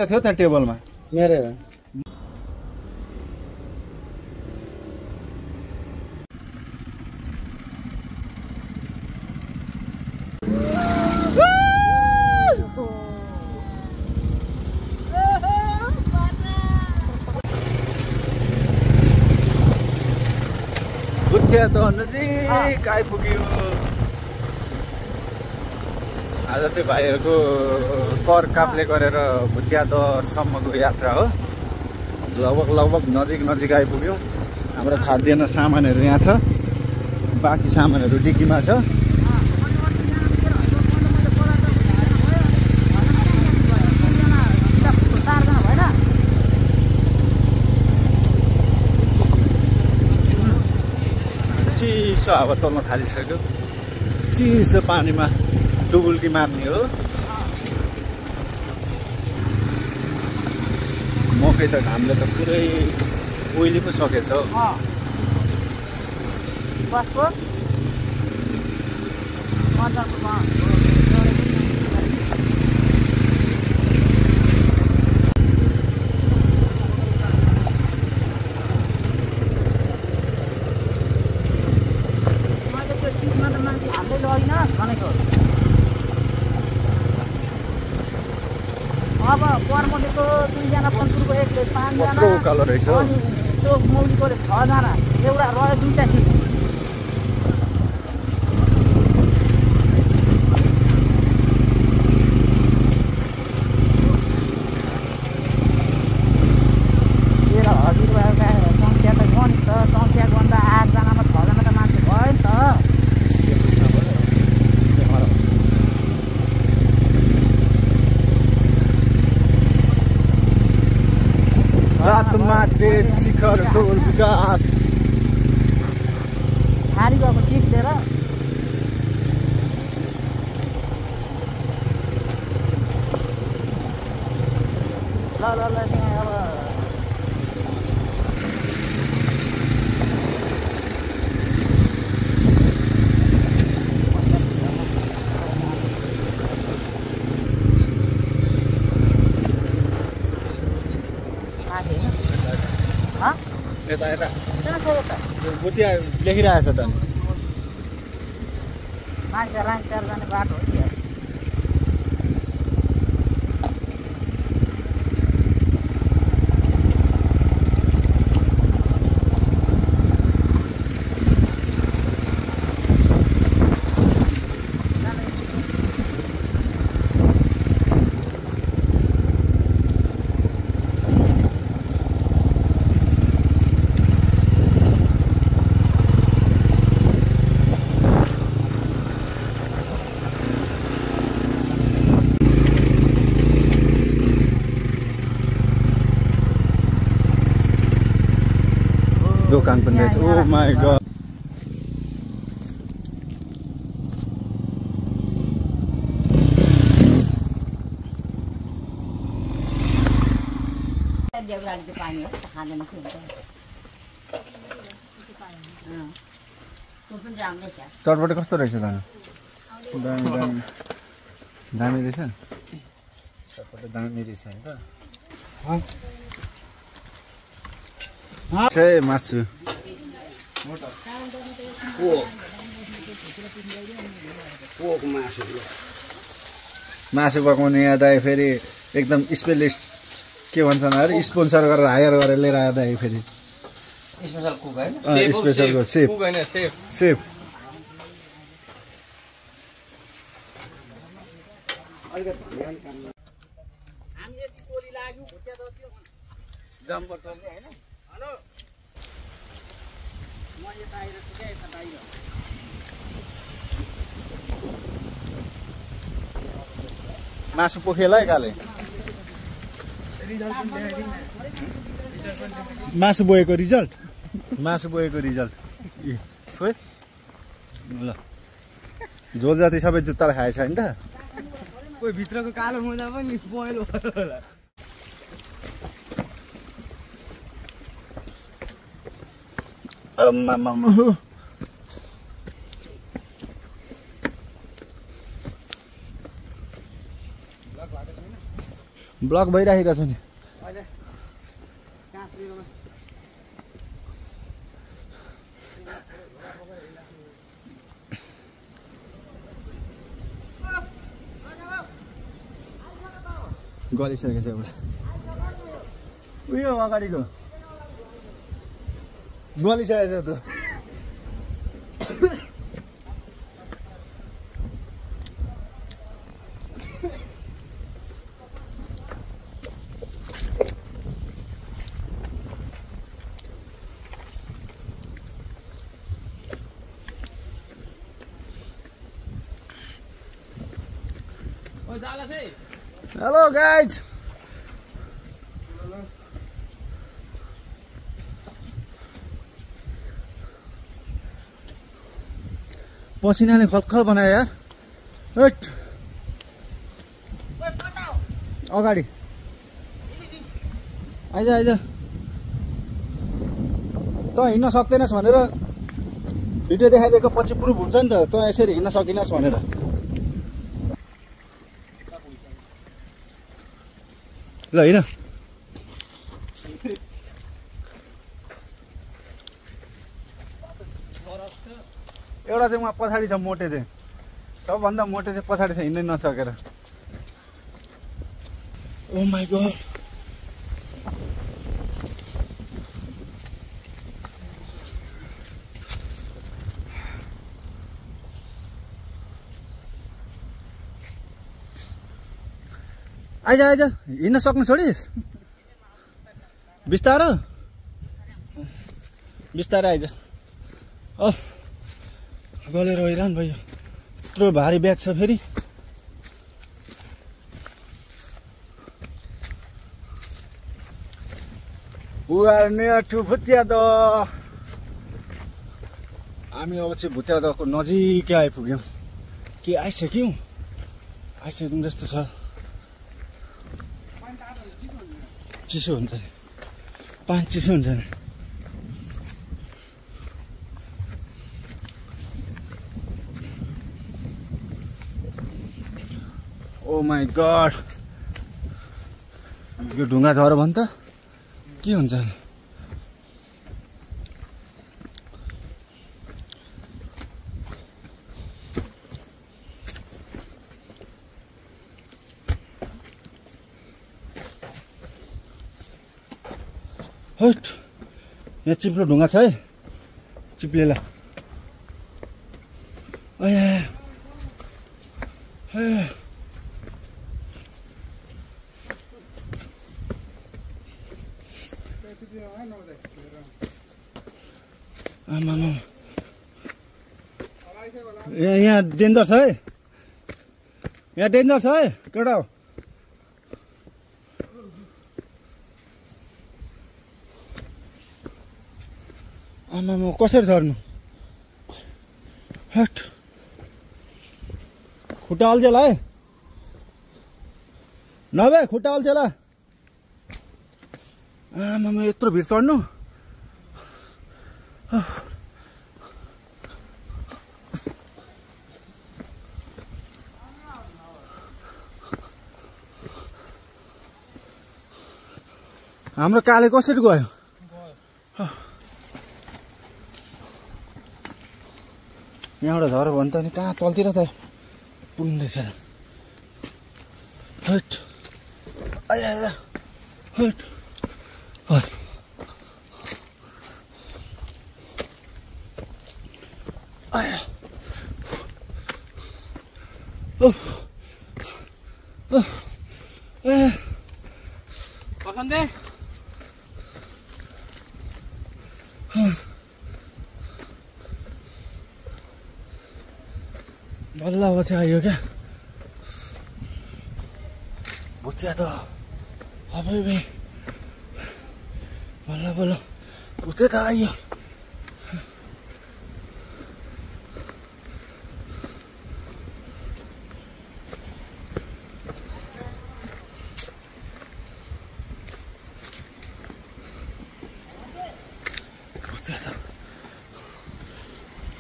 थियो त टेबलमा मेरो बुद्धिया त नजिक आइपुग्यो। आज चाहिँ भाइहरूको कर काप्ले गरेर भुटिया दहसम्मको यात्रा हो। लगभग नजिक आइपुग्यौँ। हाम्रो खाद्यान्न सामानहरू यहाँ छ, बाँकी सामानहरू डिक्कीमा छ। चिसो हावा चल्न थालिसक्यो। चिसो पानीमा डुबुल्की मार्ने हो। मकै त घामले त पुरै ओइली पो सकेछ हौ। अब पर्मलेको 2 जना पन्चुरको 1 5 जना उकालो रहेछ अनि त्यो मौलीको 6 जना एउटा रह्यो 2टा सिट। मेरो हजुरबाका सङ्ख्या त गन त सङ्ख्या गर्दा 8 जनामा 6 जना त मान्छे भयो नि त। रातमाटे शिखर टोल विकास हारी गएको टिप लिएर ल त्यहाँ अब यता भुटिया लेखिरहेछ त मान्छे राइटर जाने बाटो हो नि। दोकान पनि रहेछ। ओ माई गॉड चटपटे कस्तो रहेछ दाना? दामी रहेछ। चटपटे दामी रहेछ हैन त। मासु मासु पकाउने याद आयो फेरि एकदम स्पेलिस्ट के भन्छन् अरे स्पोन्सर गरेर हायर गरेर लिएर आउँदा फेरि स्पेशल कुक हैन? स्पेशलको सेफ कुक हैन सेफ। मासु पोखेला है काले मासु बोएको रिजल्ट खोइ ल झोल जाति सबै जुत्ता खाएछ हैन त। कोही भित्रको कालो मोजा पनि पहेँलो होला। ब्लग भइराखेको छु नि अहिले काँक्रीमा गलिसकेको छ एउटा उयो अगाडिको गलिसकेको छ त ओ जाला छै हेलो गाइज पसिनाले खलखल बनायो यार हट अगाडि आइज आइज त हिँड्न सक्दैनस् भनेर भिडियो देखाइदिएको पछि प्रुफ हुन्छ नि त त यसरी हिँड्न सकिनस् भनेर ल हिँड एउटा चाहिँ उहाँ पछाडि छ मोटे चाहिँ सबभन्दा मोटे चाहिँ पछाडि छ हिँड्नै नसकेर ओ माई गॉड आइज आइज हिँड्न सक्नु छोडिस् बिस्तारो बिस्तारै आइज गलेर हैरान भयो यत्रो भारी ब्याग छ फेरि भुत्याद हामी अब चाहिँ भुत्यादको नजिकै आइपुग्यौँ के आइसक्यौँ जस्तो छ चिसो हुन्छ नि पानी चिसो हुन्छ नि ओ माई गॉड यो ढुङ्गा झऱ्यो भने त के हुन्छ नि हट यहाँ चिप्लो ढुङ्गा छ है चिप्लेला यहाँ डेन्जर छ है यहाँ डेन्जर छ है केटा हो आमामा कसरी झर्नु हट खुट्टा अल्झेला है नभए खुट्टा अल्झेला आमामा यत्रो भिड चढ्नु हाम्रो काले कसरी गयो यहाँबाट झऱ्यो भने त नि कहाँ तलतिर त पुग्दैछ हट आया हट हट आया पसन्दे बल्ल अब चाहिँ आयो क्या भुतिया त अबै बल्ल बल्ल भुते त आयो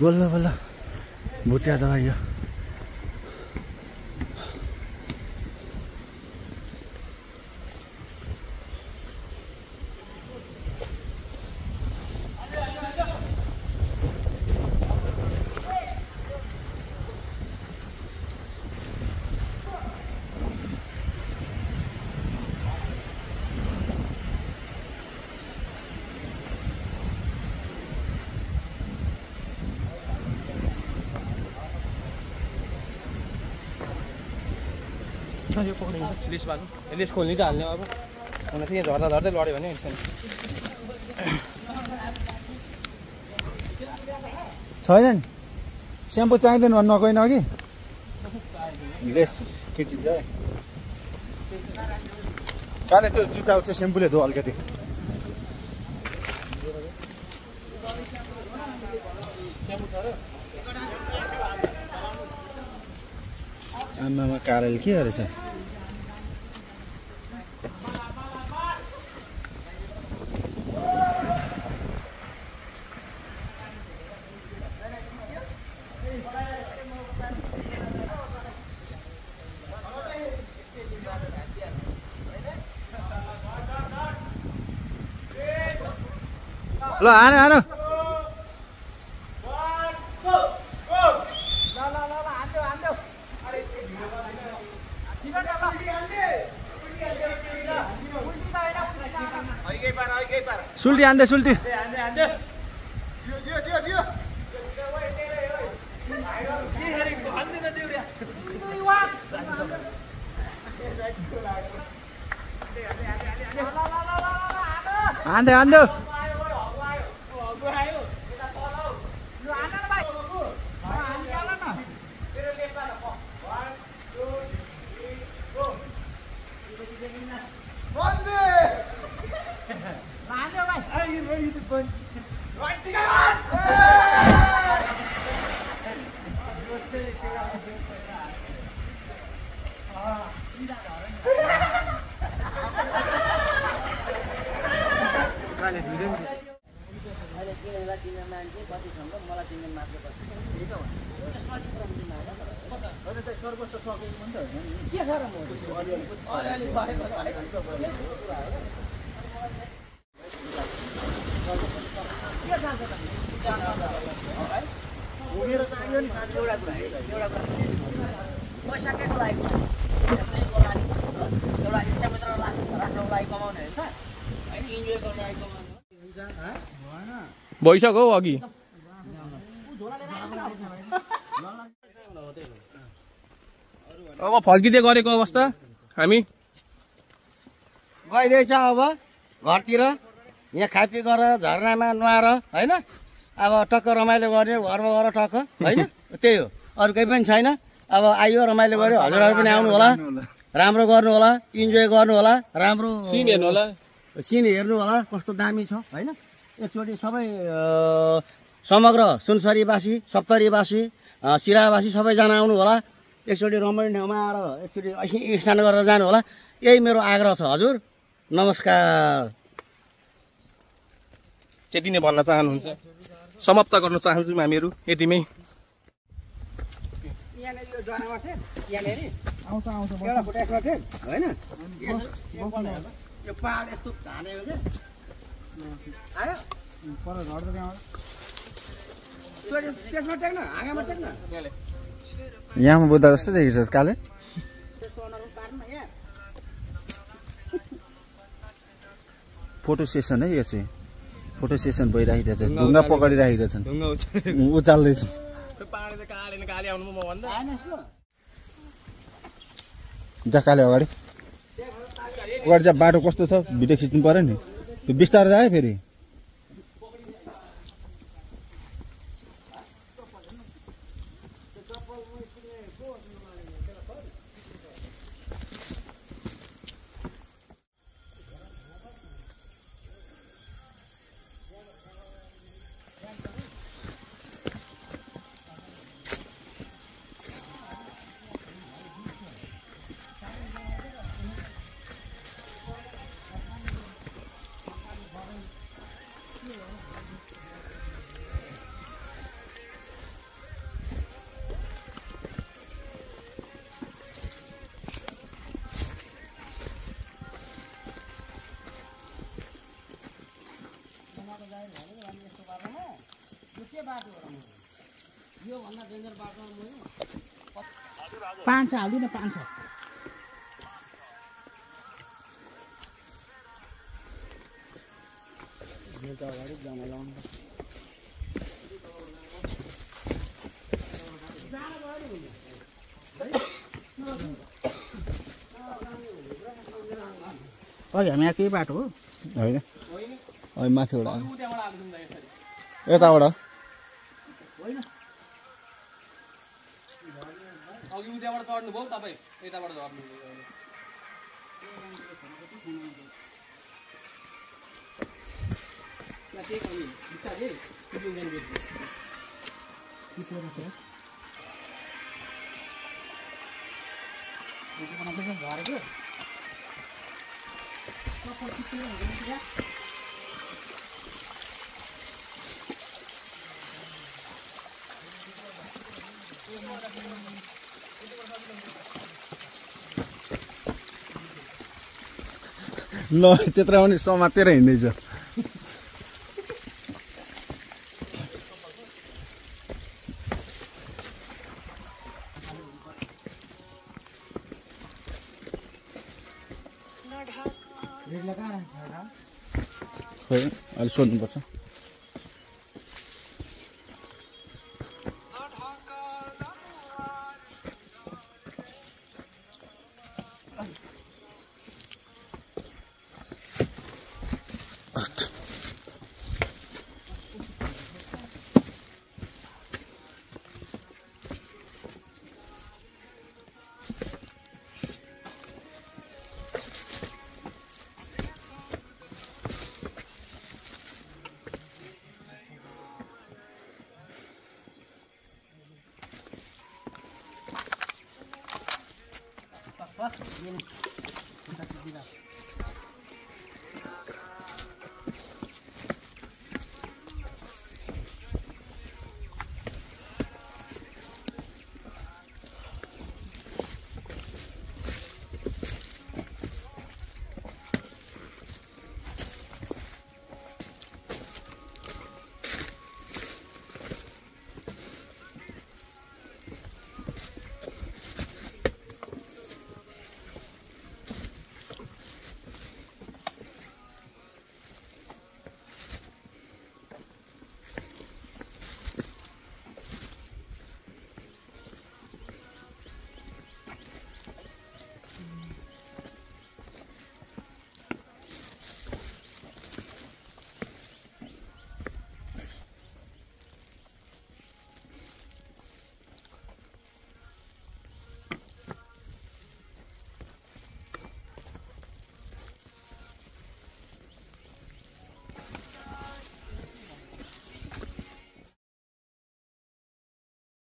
बल्ल बल्ल भुतिया त आयो लेस बाल्नु लेस खोल्नु त हाल्ने अब हुन चाहिँ झर्दा झर्दै लड्यो भने छैन नि स्याम्पू चाहिँदैन भन्नु नगएन अघि लेस खिचिन्छ काले त्यो जुत्ता त्यो स्याम्पूले धो अलिकति आमामा कारेल के गरेछ ल आन आन सुल्टी हान्दै सुल्टी हान्दै हान्दै भइसक्यो अघि अब फर्किँदै गरेको अवस्था हामी गइरहेछ अब घरतिर यहाँ खाइपी गरेर झरनामा नुहाएर होइन अब टक्क रमाइलो गर्ने घरमा गएर टक्क होइन त्यही हो अरू केही पनि छैन अब आइयो रमाइलो गऱ्यो हजुरहरू पनि आउनु होला राम्रो गर्नु होला इन्जोय गर्नु होला राम्रो सिन हेर्नु होला सिन हेर्नु होला कस्तो दामी छ होइन एकचोटि सबै समग्र सुनसरीवासी सप्तरीवासी सिरावासी सबैजना आउनु होला एकचोटि रमाइलो ठाउँमा आएर एकचोटि स्नान गरेर जानु होला यही मेरो आग्रह छ हजुर नमस्कार त्यति नै भन्न चाहनुहुन्छ समाप्त गर्न चाहन्छु हामीहरू यतिमै यहाँमा बुद्ध जस्तो देखेको छ काले फोटो सेसन है यो चाहिँ फोटो सेसन भइराखेको छ ढुङ्गा पक्रिराखेका छन् उचाल्दैछ जा काले अगाडि अगाडि जा बाटो कस्तो छ भिडियो खिच्नु पर्यो नि त्यो बिस्तारै जायो फेरि पाँच हालिदिनु 500 अगाडि जमा लाउनु अघि हामी यहाँ केही बाटो हो होइन अहिले माथिबाट आयो। उ त्यहाँबाट आएको छौँ यसरी यताबाट होइन अघि उ त्यहाँबाट चढ्नुभयो तपाईँ यताबाट झर्नु त्यहाँ केही कमी बिस्तारै झरेको ल त्यत्र पनि समातेर हिँड्दैछ। खोइ अहिले सोध्नुपर्छ। Ini.